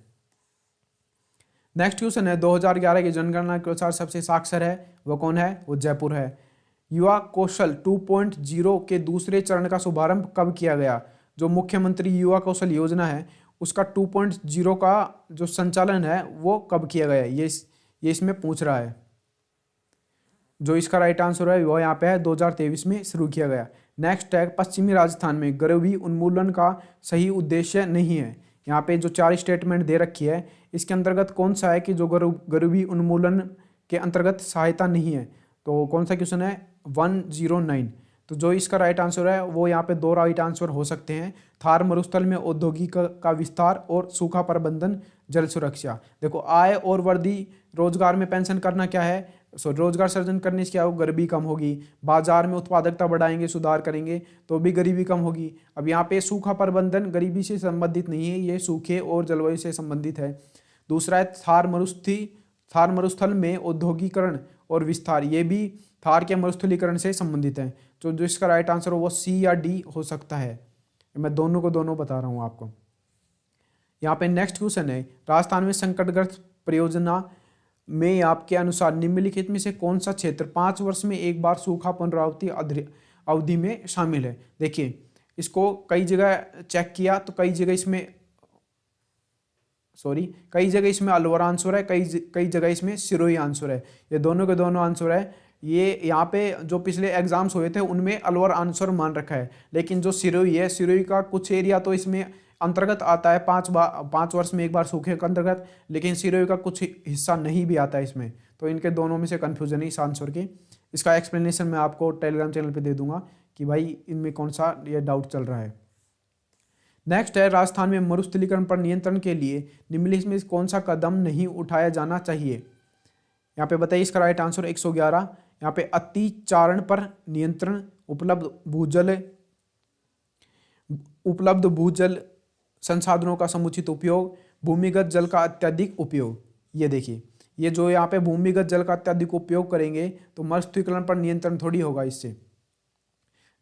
नेक्स्ट क्वेश्चन है, 2011 की जनगणना के अनुसार सबसे साक्षर है वो कौन है? वो जयपुर है। युवा कौशल 2.0 के दूसरे चरण का शुभारंभ कब किया गया? जो मुख्यमंत्री युवा कौशल योजना है उसका 2.0 का जो संचालन है वो कब किया गया? ये इसमें पूछ रहा है। जो इसका राइट आंसर है वो यहाँ पे है 2023 में शुरू किया गया। नेक्स्ट है, पश्चिमी राजस्थान में गरीबी उन्मूलन का सही उद्देश्य नहीं है। यहाँ पे जो 4 स्टेटमेंट दे रखी है इसके अंतर्गत कौन सा है कि जो गरीबी उन्मूलन के अंतर्गत सहायता नहीं है। तो कौन सा क्वेश्चन है 109। तो जो इसका राइट आंसर है वो यहाँ पे दो राइट आंसर हो सकते हैं, थार मरुस्थल में औद्योगिक का विस्तार और सूखा प्रबंधन जल सुरक्षा। देखो आय और वर्दी रोजगार में पेंशन करना क्या है, रोजगार सृजन करने से क्या हो, गरीबी कम होगी। बाजार में उत्पादकता बढ़ाएंगे, सुधार करेंगे तो भी गरीबी कम होगी। अब यहाँ पे सूखा प्रबंधन गरीबी से संबंधित नहीं है, ये सूखे और जलवायु से संबंधित है। दूसरा है थार मरुस्थल में औद्योगिकरण और विस्तार, ये भी थार के मरुस्थलीकरण से संबंधित है। तो जो इसका राइट आंसर हो वो सी या डी हो सकता है। मैं दोनों को दोनों बता रहा हूँ आपको। यहाँ पे नेक्स्ट क्वेश्चन है, राजस्थान में संकटग्रस्त परियोजना में आपके अनुसार निम्नलिखित में से कौन सा क्षेत्र 5 वर्ष में एक बार सूखा पुनरावृत्ति अवधि में शामिल है। देखिए इसको कई जगह चेक किया तो कई जगह इसमें अलवर आंसर है, कई जगह इसमें सिरोही आंसर है। ये दोनों के दोनों आंसर है। ये यहाँ पे जो पिछले एग्जाम्स हुए थे उनमें अलवर आंसर मान रखा है, लेकिन जो सिरोही है, सिरोही का कुछ एरिया तो इसमें अंतर्गत आता है 5 वर्ष में एक बार सूखे के अंतर्गत, लेकिन सिरोही का कुछ हिस्सा नहीं भी आता है इसमें। तो इनके दोनों में से कन्फ्यूजन है इस आंसर की। इसका एक्सप्लेनेशन मैं आपको टेलीग्राम चैनल पर दे दूंगा कि भाई इनमें कौन सा ये डाउट चल रहा है। नेक्स्ट है, राजस्थान में मरुस्थलीकरण पर नियंत्रण के लिए निम्नलिखित में कौन सा कदम नहीं उठाया जाना चाहिए। यहाँ पे बताइए इसका राइट आंसर 111। यहाँ पे अतिचारण पर नियंत्रण, उपलब्ध भूजल संसाधनों का समुचित उपयोग, भूमिगत जल का अत्यधिक उपयोग। ये देखिए, ये जो यहाँ पे भूमिगत जल का अत्यधिक उपयोग करेंगे तो मरुस्थलीकरण पर नियंत्रण थोड़ी होगा इससे।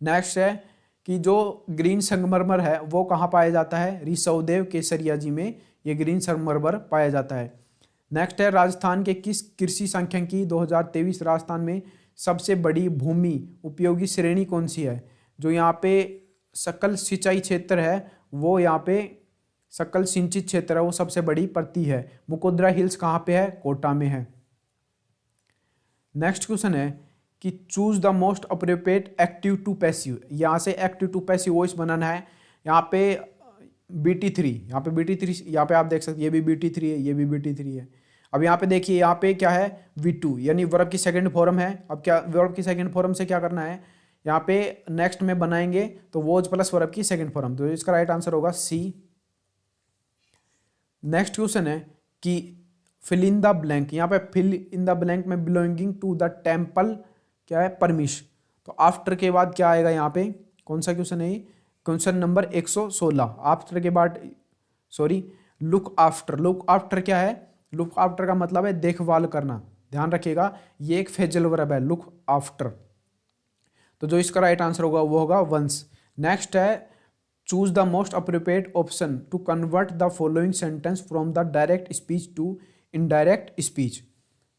नेक्स्ट है कि जो ग्रीन संगमरमर है वो कहाँ पाया जाता है, रिसवदेव केसरिया जी में ये ग्रीन संगमरमर पाया जाता है। नेक्स्ट है, राजस्थान के किस कृषि सांख्यिकी 2023 राजस्थान में सबसे बड़ी भूमि उपयोगी श्रेणी कौन सी है। जो यहाँ पे सकल सिंचाई क्षेत्र है वो यहाँ पे सकल सिंचित क्षेत्र है वो सबसे बड़ी पड़ती है। मुकुंदरा हिल्स कहाँ पे है, कोटा में है। नेक्स्ट क्वेश्चन है कि choose the most appropriate active to passive. यहाँ से एक्टिव टू पैसिव वॉइस बनाना है। यहाँ पे BT3, यहाँ पे आप देख सकते हैं, ये भी BT3 है, ये भी BT3 है। अब यहाँ पे देखिए, यहाँ पे क्या है V2 यानी वर्ब की सेकंड फॉर्म है। अब क्या वर्ब की सेकंड फॉर्म से क्या करना है, यहाँ पे नेक्स्ट में बनाएंगे तो वॉज प्लस वर्ब की सेकंड फॉर्म, तो इसका राइट आंसर होगा C। नेक्स्ट क्वेश्चन है कि फिल इन द ब्लैंक। यहाँ पे फिल इन द ब्लैंक में बिलोंगिंग टू द टेम्पल क्या है, परमिश। तो आफ्टर के बाद क्या आएगा, यहाँ पे कौन सा क्वेश्चन है, क्वेश्चन नंबर 116। आफ्टर के बाद लुक आफ्टर क्या है, लुक आफ्टर का मतलब है देखभाल करना। ध्यान रखिएगा ये एक फ्रेजल वर्ब है, लुक आफ्टर। तो जो इसका राइट आंसर होगा वो होगा वंस। नेक्स्ट है, choose the most appropriate option to convert the following sentence from the direct speech to indirect speech.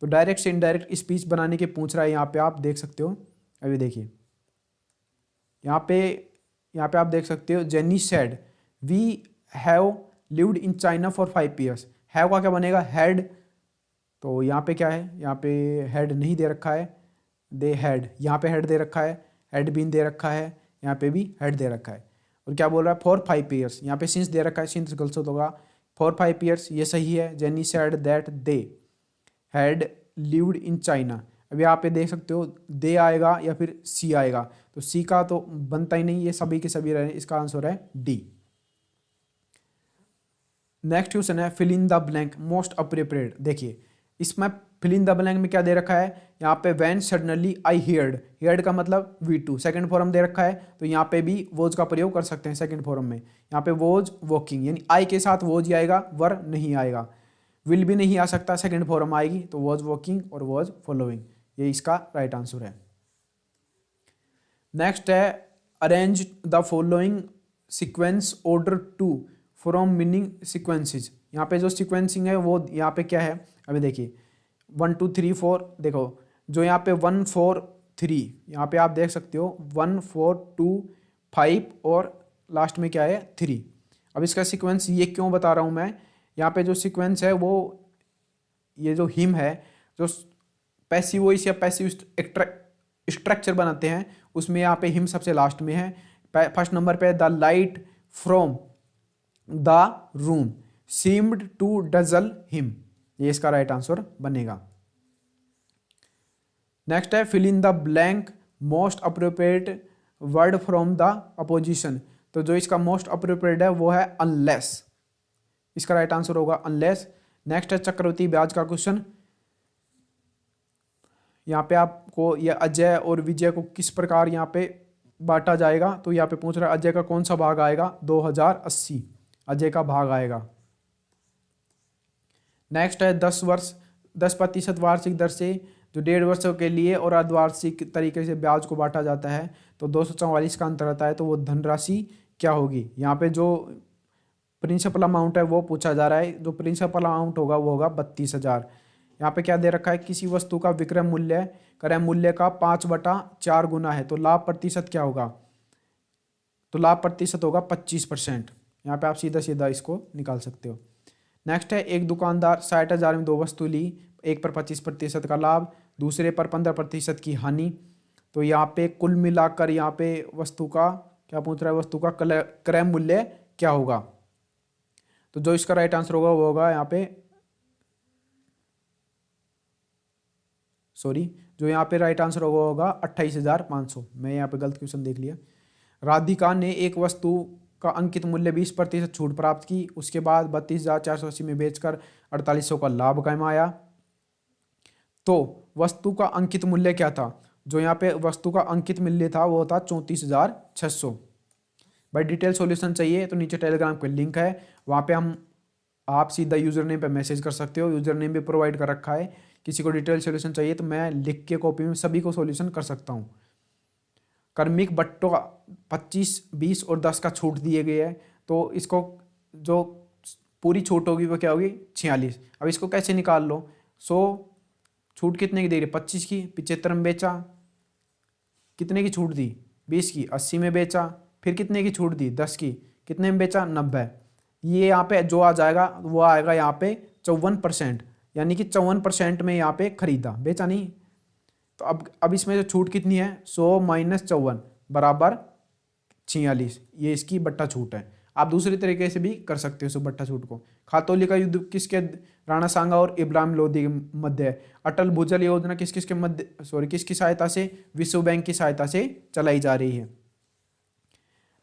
तो डायरेक्ट से इनडायरेक्ट स्पीच बनाने के पूछ रहा है, यहाँ पे आप देख सकते हो। अभी देखिए यहाँ पे आप देख सकते हो, Jenny said we have lived in China for 5 years। Have का क्या बनेगा, हैड। तो यहाँ पे क्या है, यहाँ पे हैड नहीं दे रखा है, दे हैड। यहाँ पे हैड दे रखा है, हैड बीन दे रखा है, यहाँ पे भी हैड दे रखा है। और क्या बोल रहा है, फॉर 5 years। यहाँ पे सिंस दे रखा है, सिंस गलत होगा, फॉर 5 years ये सही है। Jenny said that they had lived in China. अब यहाँ पे देख सकते हो दे आएगा या फिर सी आएगा, तो सी का तो बनता ही नहीं, ये सभी के सभी रहे। इसका आंसर है डी। नेक्स्ट क्वेश्चन है, fill in the blank most appropriate. देखिए इसमें फिल इन द ब्लैंक में क्या दे रखा है, यहाँ पे व्हेन सडनली आई हियर्ड का मतलब V2 सेकंड फॉर्म दे रखा है, तो यहाँ पे भी वोज का प्रयोग कर सकते हैं सेकंड फॉर्म में। यहाँ पे वोज वॉकिंग यानी आई के साथ वोज ही आएगा, वर नहीं आएगा। विल भी नहीं आ सकता, सेकंड फॉर्म आएगी, तो वॉज वॉकिंग और वॉज फॉलोइंग, ये इसका राइट आंसर है। नेक्स्ट है, arrange the following sequence order to from meaning sequences. यहाँ पे जो सीक्वेंसिंग है वो यहाँ पे क्या है, अभी देखिए 1 2 3 4। देखो जो यहाँ पे 1 4 3, यहाँ पे आप देख सकते हो 1 4 2 5 और लास्ट में क्या है 3। अब इसका सीक्वेंस ये क्यों बता रहा हूँ मैं, यहाँ पे जो सीक्वेंस है वो ये जो हिम है, जो पैसिव वॉइस या पैसिव स्ट्रक्चर बनाते हैं उसमें यहाँ पे हिम सबसे लास्ट में है। फर्स्ट नंबर पे the light from the room seemed to dazzle him, ये इसका राइट आंसर बनेगा। नेक्स्ट है fill in the blank most appropriate word from the opposition. तो जो इसका मोस्ट अप्रोप्रिएट है वो है अनलेस, इसका राइट आंसर होगा अनलेस। नेक्स्ट है चक्रवृद्धि ब्याज का क्वेश्चन। यहाँ पे आपको ये अजय और विजय को किस प्रकार यहाँ पे बांटा जाएगा, तो यहाँ पे पूछ रहा है अजय का कौन सा भाग आएगा, 2080 अजय का भाग आएगा। नेक्स्ट है 10% वार्षिक दर से जो 1.5 वर्षों के लिए और अर्धवार्षिक तरीके से ब्याज को बांटा जाता है, तो 244 का अंतर आता है, तो वो धनराशि क्या होगी। यहाँ पे जो प्रिंसिपल अमाउंट है वो पूछा जा रहा है, जो प्रिंसिपल अमाउंट होगा वो होगा 32,000। यहाँ पे क्या दे रखा है, किसी वस्तु का विक्रय मूल्य क्रय मूल्य का 5/4 गुना है, तो लाभ प्रतिशत क्या होगा, तो लाभ प्रतिशत होगा 25%। यहाँ पे आप सीधा सीधा इसको निकाल सकते हो। नेक्स्ट है एक दुकानदार 60,000 में 2 वस्तु ली, एक पर 25% का लाभ, दूसरे पर 15% की हानि। तो यहाँ पे कुल मिलाकर यहाँ पे वस्तु का क्या पूछ रहा है, वस्तु का क्रय मूल्य क्या होगा। तो जो इसका राइट आंसर होगा वो होगा यहाँ पे जो यहाँ पे राइट आंसर होगा 28,500। मैं यहाँ पे गलत क्वेश्चन देख लिया। राधिका ने एक वस्तु का अंकित मूल्य 20% छूट प्राप्त की, उसके बाद 32,480 में बेचकर 4800 का लाभ कमाया। तो वस्तु का अंकित मूल्य क्या था, जो यहाँ पे वस्तु का अंकित मूल्य था वो था 34,600। भाई डिटेल सॉल्यूशन चाहिए तो नीचे टेलीग्राम पे लिंक है, वहाँ पे आप सीधा यूजर नेम पे मैसेज कर सकते हो, यूजर नेम भी प्रोवाइड कर रखा है। किसी को डिटेल सॉल्यूशन चाहिए तो मैं लिख के कॉपी में सभी को सॉल्यूशन कर सकता हूँ। कर्मिक बट्टों का 25, 20 और 10 का छूट दिए गए है, तो इसको जो पूरी छूट होगी वो क्या होगी 46। अब इसको कैसे निकाल लो, 100 छूट कितने की दे रही, 25 की, 75 में बेचा, कितने की छूट दी 20 की, 80 में बेचा, फिर कितने की छूट दी 10 की, कितने में बेचा 90। ये यहाँ पे जो आ जाएगा वो आएगा यहाँ पे 54%, यानी कि 54% में यहाँ पे खरीदा, बेचा नहीं। तो अब इसमें जो छूट कितनी है 100 माइनस 54 बराबर 46, ये इसकी बट्टा छूट है। आप दूसरी तरीके से भी कर सकते हो इस बट्टा छूट को। खातौली का युद्ध किसके, राणा सांगा और इब्राहिम लोदी के मध्य है। अटल भूजल योजना किसकी सहायता से, विश्व बैंक की सहायता से चलाई जा रही है।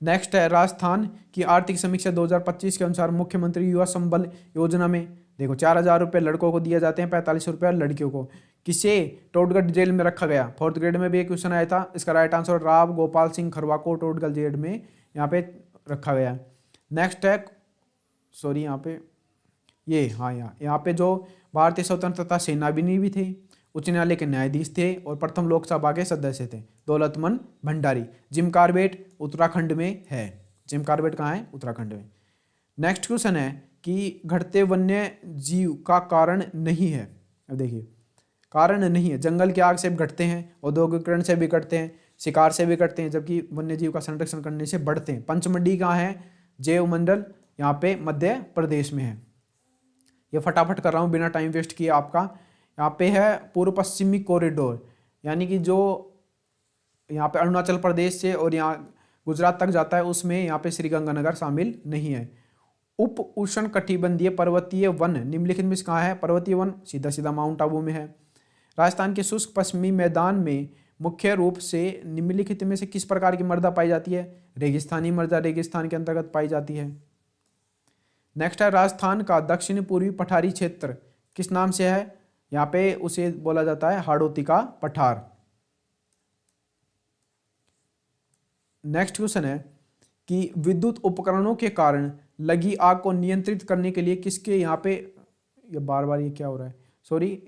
नेक्स्ट है राजस्थान की आर्थिक समीक्षा 2025 के अनुसार मुख्यमंत्री युवा संबल योजना में देखो 4,000 रुपये लड़कों को दिए जाते हैं, 45 रुपये लड़कियों को। किसे टोटगढ़ जेल में रखा गया, 4th ग्रेड में भी एक क्वेश्चन आया था। इसका राइट आंसर राव गोपाल सिंह खरवा को टोटगढ़ जेल में यहाँ पे रखा गया। नेक्स्ट है यहाँ पे यहाँ पे जो भारतीय स्वतंत्रता सेनानी भी थे, उच्च न्यायालय के न्यायाधीश थे और प्रथम लोकसभा के सदस्य थे, दौलतमन भंडारी। जिम कार्बेट उत्तराखंड में है, जिम कार्बेट कहाँ है, उत्तराखंड में। नेक्स्ट क्वेश्चन है कि घटते वन्य जीव का कारण नहीं है। अब देखिए कारण नहीं है, जंगल की आग से भी घटते हैं, औद्योगिकरण से भी घटते हैं, शिकार से भी घटते हैं, जबकि वन्य जीव का संरक्षण करने से बढ़ते हैं। पंचमढ़ी कहाँ है, जैव मंडल यहाँ पे मध्य प्रदेश में है। ये फटाफट कर रहा हूँ बिना टाइम वेस्ट किए आपका। यहाँ पे है पूर्व पश्चिमी कॉरिडोर, यानी कि जो यहाँ पे अरुणाचल प्रदेश से और यहाँ गुजरात तक जाता है, उसमें यहाँ पे श्रीगंगानगर शामिल नहीं है। उप उष्ण कटिबंधीय पर्वतीय वन निम्नलिखित में कहाँ है, पर्वतीय वन सीधा सीधा माउंट आबू में है। राजस्थान के शुष्क पश्चिमी मैदान में मुख्य रूप से निम्नलिखित में से किस प्रकार की मृदा पाई जाती है, रेगिस्तानी मृदा रेगिस्तान के अंतर्गत पाई जाती है। नेक्स्ट है राजस्थान का दक्षिण पूर्वी पठारी क्षेत्र किस नाम से है, यहाँ पे उसे बोला जाता है हाड़ौती का पठार। नेक्स्ट क्वेश्चन है कि विद्युत उपकरणों के कारण लगी आग को नियंत्रित करने के लिए किसके यहाँ पे, ये बार बार ये क्या हो रहा है,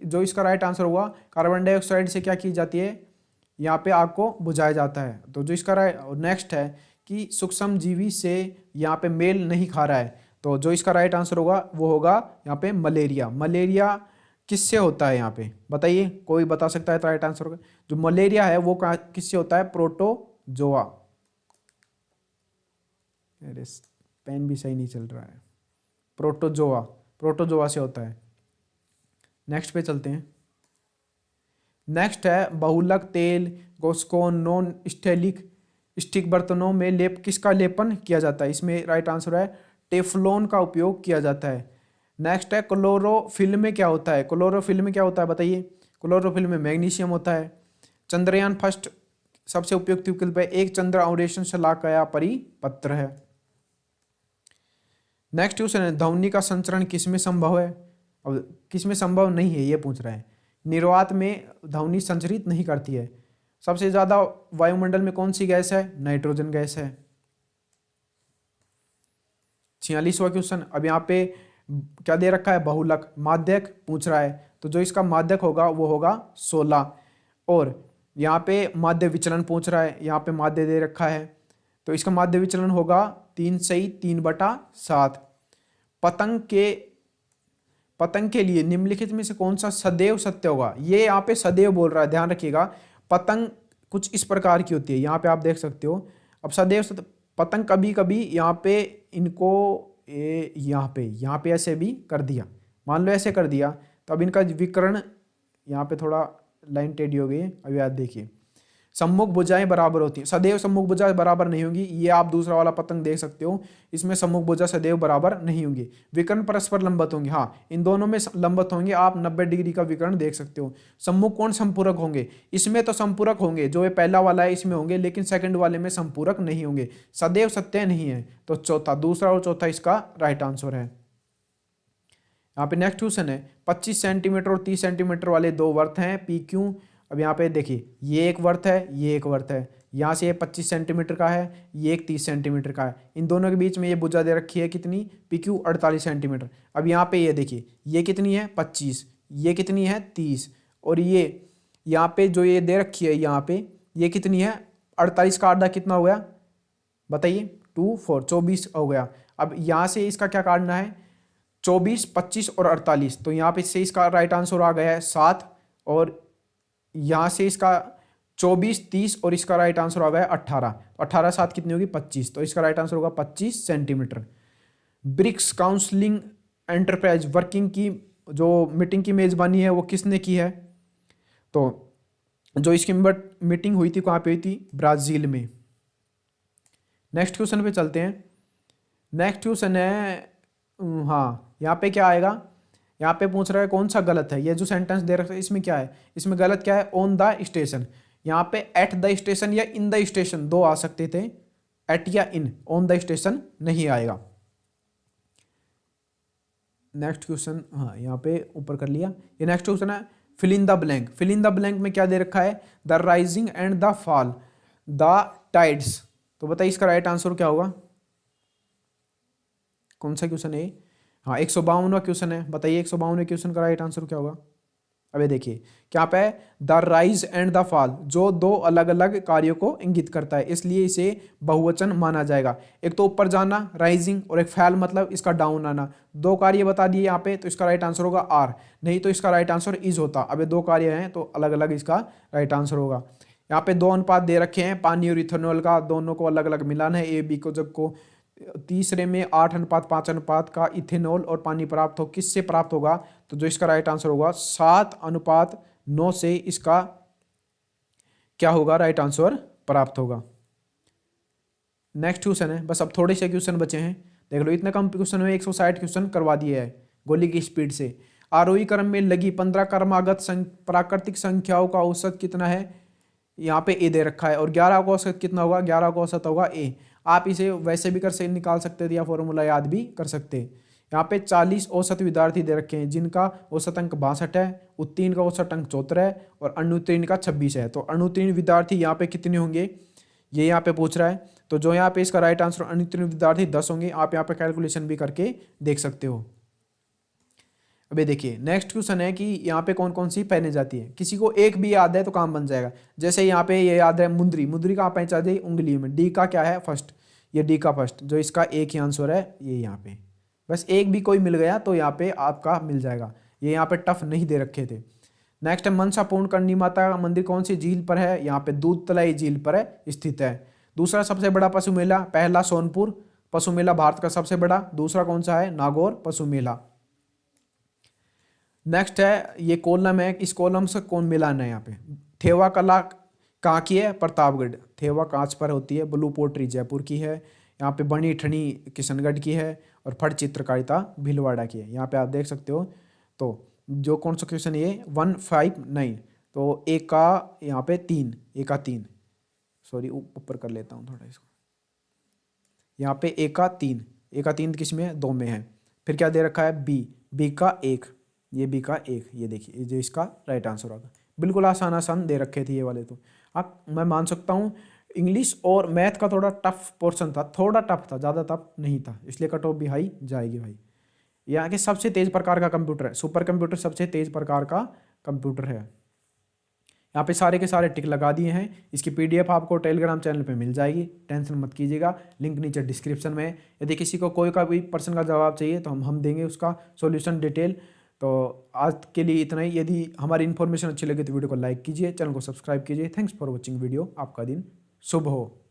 जो इसका राइट आंसर हुआ कार्बन डाइऑक्साइड से क्या की जाती है, यहाँ पे आग को बुझाया जाता है। तो जो इसका नेक्स्ट है कि सूक्ष्म जीवी से यहाँ पे मेल नहीं खा रहा है, तो जो इसका राइट आंसर होगा वो होगा यहाँ पे मलेरिया। मलेरिया किससे होता है यहाँ पे बताइए, कोई बता सकता है तो राइट आंसर होगा। जो मलेरिया है वो किससे होता है, प्रोटोजोआ। अरे पेन भी सही नहीं चल रहा है, प्रोटोजोआ से होता है। नेक्स्ट पे चलते हैं। नेक्स्ट है बहुलक तेल गोस्कोन नॉन स्टिक बर्तनों में किसका लेपन किया जाता है, इसमें राइट आंसर है टेफ्लॉन का उपयोग किया जाता है। नेक्स्ट है क्लोरोफिल में क्या होता है, क्लोरोफिल में क्या होता है बताइए, क्लोरोफिल में मैग्नीशियम होता है। चंद्रयान फर्स्ट सबसे उपयुक्त विकल्प है। एक चंद्र अन्वेषण शलाकाया परिपत्र है। नेक्स्ट क्वेश्चन है, ध्वनि का संचरण किसमें संभव है? अब किसमें संभव नहीं है ये पूछ रहा है। निर्वात में ध्वनि संचरित नहीं करती है। सबसे ज्यादा वायुमंडल में कौन सी गैस है? नाइट्रोजन गैस है। 46वां क्वेश्चन, अब यहाँ पे क्या दे रखा है? बहुलक। माध्यक पूछ रहा है, तो जो इसका माध्यक होगा वो होगा 16। और यहाँ पे माध्य विचलन पूछ रहा है, यहाँ पे माध्य दे रखा है, तो इसका माध्य विचलन होगा 3 सही 3/7। पतंग के लिए निम्नलिखित में से कौन सा सदैव सत्य होगा? ये यहाँ पे सदैव बोल रहा है, ध्यान रखिएगा। पतंग कुछ इस प्रकार की होती है, यहाँ पे आप देख सकते हो। अब सदैव सत्य पतंग कभी कभी यहाँ पे इनको यहाँ पे ऐसे भी कर दिया, मान लो ऐसे कर दिया, तो अब इनका विकर्ण यहाँ पे थोड़ा लाइन टेढ़ी हो गई है। अब याद देखिए, सम्मुख भुजाएं बराबर होती हैं, सदैव सम्मुख भुजा बराबर नहीं होंगी। ये आप दूसरा वाला पतंग देख सकते हो, इसमें सम्मुख भुजा सदैव बराबर नहीं होंगी। विकर्ण परस्पर लंबवत होंगे, हाँ इन दोनों में लंबवत होंगे। आप 90 डिग्री का विकर्ण देख सकते हो। सम्मुख कोण संपूरक होंगे, इसमें तो संपूरक होंगे, जो ये पहला वाला है इसमें होंगे, लेकिन सेकंड वाले में संपूरक नहीं होंगे, सदैव सत्य नहीं है। तो चौथा, दूसरा और चौथा इसका राइट आंसर है। यहाँ पे नेक्स्ट क्वेश्चन है, 25 सेंटीमीटर और 30 सेंटीमीटर वाले दो वर्त हैं पी क्यू। अब यहाँ पे देखिए, ये एक वर्त है, ये एक वर्त है। यहाँ से ये 25 सेंटीमीटर का है, ये एक 30 सेंटीमीटर का है। इन दोनों के बीच में ये भुजा दे रखी है कितनी? P Q 48 centimetre. अब यहाँ पे ये देखिए, ये कितनी है? 25, ये कितनी है? 30, और ये यहाँ पे जो ये दे रखी है यहाँ पे ये कितनी है? 48 का आधा कितना हो गया बताइए? 2 4 24 हो गया। अब यहाँ से इसका क्या काटना है? 24 25 और 48, तो यहाँ पे से इसका राइट आंसर आ गया है 7, और यहाँ से इसका 24 30 और इसका राइट आंसर आ गया है 18। तो 18 7 कितनी होगी? 25, तो इसका राइट आंसर होगा 25 centimetre. BRICS counselling enterprise working की जो मीटिंग की मेजबानी है वो किसने की है? तो जो इसकी मीटिंग हुई थी कहाँ पे हुई थी? ब्राजील में। नेक्स्ट क्वेश्चन पे चलते हैं। नेक्स्ट क्वेश्चन है, हाँ यहाँ पे क्या आएगा? यहाँ पे पूछ रहा है कौन सा गलत है। ये जो सेंटेंस दे रखा है इसमें क्या है? इसमें गलत क्या है? On the station. यहाँ पे एट द स्टेशन या इन द स्टेशन दो आ सकते थे, एट या इन, ऑन द स्टेशन नहीं आएगा। नेक्स्ट क्वेश्चन, हाँ यहाँ पे ऊपर कर लिया। ये नेक्स्ट क्वेश्चन है, fill in the blank. Fill in the blank में क्या दे रखा है? The rising and the fall the tides. तो बताइए इसका राइट आंसर क्या होगा? कौन सा क्वेश्चन है? हाँ 152वां क्वेश्चन है। बताइए 152वें क्वेश्चन का राइट आंसर क्या होगा? अबे देखिए क्या पे है? The rise and the fall, जो दो अलग अलग कार्यों को इंगित करता है, इसलिए इसे बहुवचन माना जाएगा। एक तो ऊपर जाना राइजिंग, और एक फैल मतलब इसका डाउन आना। दो कार्य बता दिए यहाँ पे, तो इसका राइट आंसर होगा आर, नहीं तो इसका राइट आंसर इज होता। अबे दो कार्य हैं तो अलग अलग इसका राइट आंसर होगा। यहाँ पे दो अनुपात दे रखे हैं पानी और इथेनॉल का, दोनों को अलग अलग मिलाना है। ए बी को जब को तीसरे में 8:5 अनुपात का इथेनॉल और पानी प्राप्त हो, किससे प्राप्त होगा? तो जो इसका राइट आंसर होगा 7:9 से इसका क्या होगा? राइट आंसर प्राप्त होगा। नेक्स्ट क्वेश्चन है, बस अब थोड़े से क्वेश्चन बचे हैं, देख लो। इतने कम क्वेश्चन में 160 क्वेश्चन करवा दिए है गोली की स्पीड से। आरोही क्रम में लगी 15 क्रमागत प्राकृतिक संख्याओं का औसत कितना है? यहाँ पे ए दे रखा है, और 11 का औसत कितना होगा? 11 का औसत होगा ए। आप इसे वैसे भी निकाल सकते थे या फॉर्मूला याद भी कर सकते। यहाँ पे 40 औसत विद्यार्थी दे रखे हैं जिनका औसत अंक 62 है, उत्तीर्ण का औसत अंक 74 है, और अनुत्तीर्ण का 26 है। तो अनुत्तीर्ण विद्यार्थी यहाँ पे कितने होंगे ये यहाँ पे पूछ रहा है। तो जो यहाँ पे इसका राइट आंसर अनुत्तीर्ण विद्यार्थी 10 होंगे। आप यहाँ पे कैलकुलेशन भी करके देख सकते हो। अबे देखिए नेक्स्ट क्वेश्चन है कि यहाँ पे कौन कौन सी पहने जाती है। किसी को एक भी याद है तो काम बन जाएगा। जैसे यहाँ पे ये याद है मुंदरी, मुंदरी कहाँ पहन जाती है? उंगली में। डी का क्या है? फर्स्ट, ये डी का फर्स्ट, जो इसका एक ही आंसर है ये यहाँ पे। बस एक भी कोई मिल गया तो यहाँ पे आपका मिल जाएगा। ये यहाँ पे टफ नहीं दे रखे थे। नेक्स्ट है मनसा पूर्ण करनी माता का मंदिर कौन सी झील पर है? यहाँ पे दूध तलाई झील पर स्थित है। दूसरा सबसे बड़ा पशु मेला, पहला सोनपुर पशु मेला भारत का सबसे बड़ा, दूसरा कौन सा है? नागौर पशु मेला। नेक्स्ट है ये कॉलम है, इस कॉलम से कौन मिलाना है? यहाँ पे थेवा कला कहाँ की है? प्रतापगढ़। थेवा कांच पर होती है। ब्लू पोट्री जयपुर की है। यहाँ पे बनी ठनी किशनगढ़ की है, और फट चित्रकारिता भीलवाड़ा की है। यहाँ पे आप देख सकते हो। तो जो कौन सा क्वेश्चन है ये 159, तो एक का यहाँ पे 3, एक का 3, सॉरी ऊपर कर लेता हूँ थोड़ा इसको, यहाँ पे एक का 3, एक का 3 किस में है, 2 में है। फिर क्या दे रखा है, बी का 1, ये बी का 1, ये देखिए जो इसका राइट आंसर होगा। बिल्कुल आसान आसान दे रखे थे ये वाले तो। हाँ मैं मान सकता हूँ इंग्लिश और मैथ का थोड़ा टफ पोर्शन था, थोड़ा टफ था, ज़्यादा टफ नहीं था, इसलिए कट ऑफ भी हाई जाएगी भाई। यहाँ के सबसे तेज प्रकार का कंप्यूटर है, सुपर कंप्यूटर सबसे तेज प्रकार का कंप्यूटर है। यहाँ पे सारे के सारे टिक लगा दिए हैं। इसकी पीडीएफ आपको टेलीग्राम चैनल पे मिल जाएगी, टेंशन मत कीजिएगा, लिंक नीचे डिस्क्रिप्शन में है। यदि किसी को कोई का भी पर्सन का जवाब चाहिए तो हम देंगे उसका सॉल्यूशन डिटेल। तो आज के लिए इतना ही। यदि हमारी इन्फॉर्मेशन अच्छी लगे तो वीडियो को लाइक कीजिए, चैनल को सब्सक्राइब कीजिए। Thanks for watching video. आपका दिन शुभ हो।